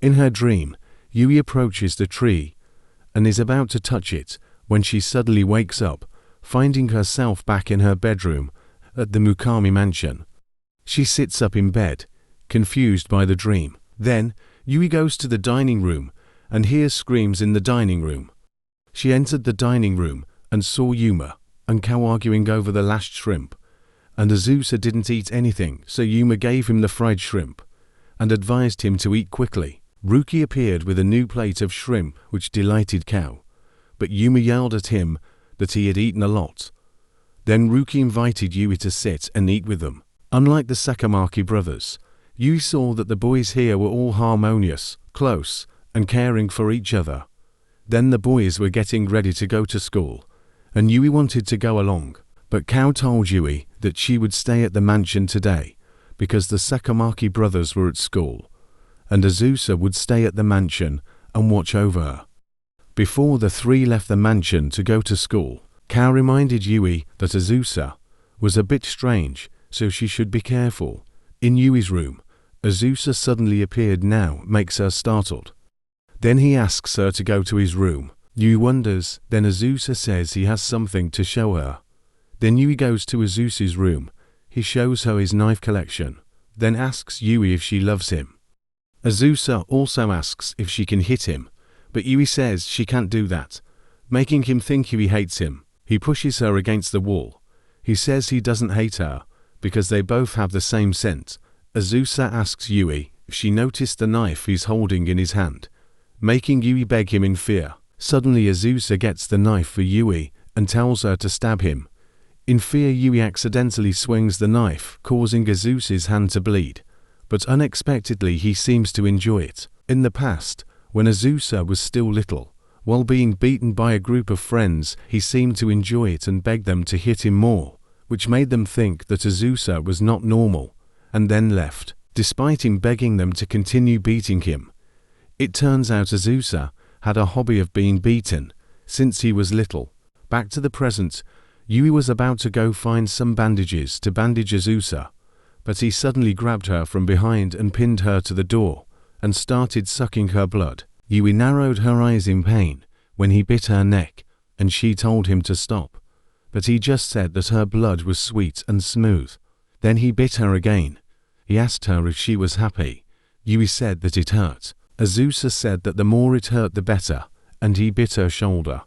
In her dream, Yui approaches the tree and is about to touch it when she suddenly wakes up, finding herself back in her bedroom at the Mukami mansion. She sits up in bed, confused by the dream. Then, Yui goes to the dining room and hears screams in the dining room. She entered the dining room and saw Yuma and Kao arguing over the last shrimp, and Azusa didn't eat anything, so Yuma gave him the fried shrimp and advised him to eat quickly. Ruki appeared with a new plate of shrimp which delighted Kao, but Yuma yelled at him that he had eaten a lot. Then Ruki invited Yui to sit and eat with them. Unlike the Sakamaki brothers, Yui saw that the boys here were all harmonious, close, and caring for each other. Then the boys were getting ready to go to school, and Yui wanted to go along, but Kao told Yui that she would stay at the mansion today because the Sakamaki brothers were at school, and Azusa would stay at the mansion and watch over her. Before the three left the mansion to go to school, Kao reminded Yui that Azusa was a bit strange, so she should be careful. In Yui's room, Azusa suddenly appeared now makes her startled. Then he asks her to go to his room. Yui wonders, then Azusa says he has something to show her. Then Yui goes to Azusa's room. He shows her his knife collection, then asks Yui if she loves him. Azusa also asks if she can hit him, but Yui says she can't do that, making him think Yui hates him. He pushes her against the wall. He says he doesn't hate her because they both have the same scent. Azusa asks Yui if she noticed the knife he's holding in his hand, making Yui beg him in fear. Suddenly Azusa gets the knife for Yui and tells her to stab him. In fear, Yui accidentally swings the knife, causing Azusa's hand to bleed, but unexpectedly he seems to enjoy it. In the past, when Azusa was still little, while being beaten by a group of friends, he seemed to enjoy it and begged them to hit him more, which made them think that Azusa was not normal, and then left, despite him begging them to continue beating him. It turns out Azusa had a hobby of being beaten since he was little. Back to the present, Yui was about to go find some bandages to bandage Azusa, but he suddenly grabbed her from behind and pinned her to the door and started sucking her blood. Yui narrowed her eyes in pain when he bit her neck, and she told him to stop, but he just said that her blood was sweet and smooth. Then he bit her again. He asked her if she was happy. Yui said that it hurt. Azusa said that the more it hurt the better, and he bit her shoulder.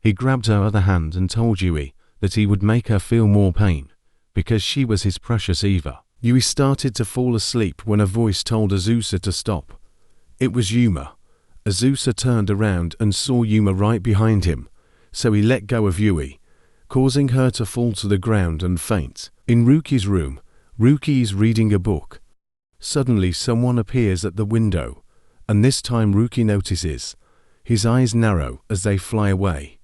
He grabbed her other hand and told Yui that he would make her feel more pain, because she was his precious Eva. Yui started to fall asleep when a voice told Azusa to stop. It was Yuma. Azusa turned around and saw Yuma right behind him, so he let go of Yui, causing her to fall to the ground and faint. In Ruki's room, Ruki is reading a book. Suddenly someone appears at the window, and this time Ruki notices. His eyes narrow as they fly away.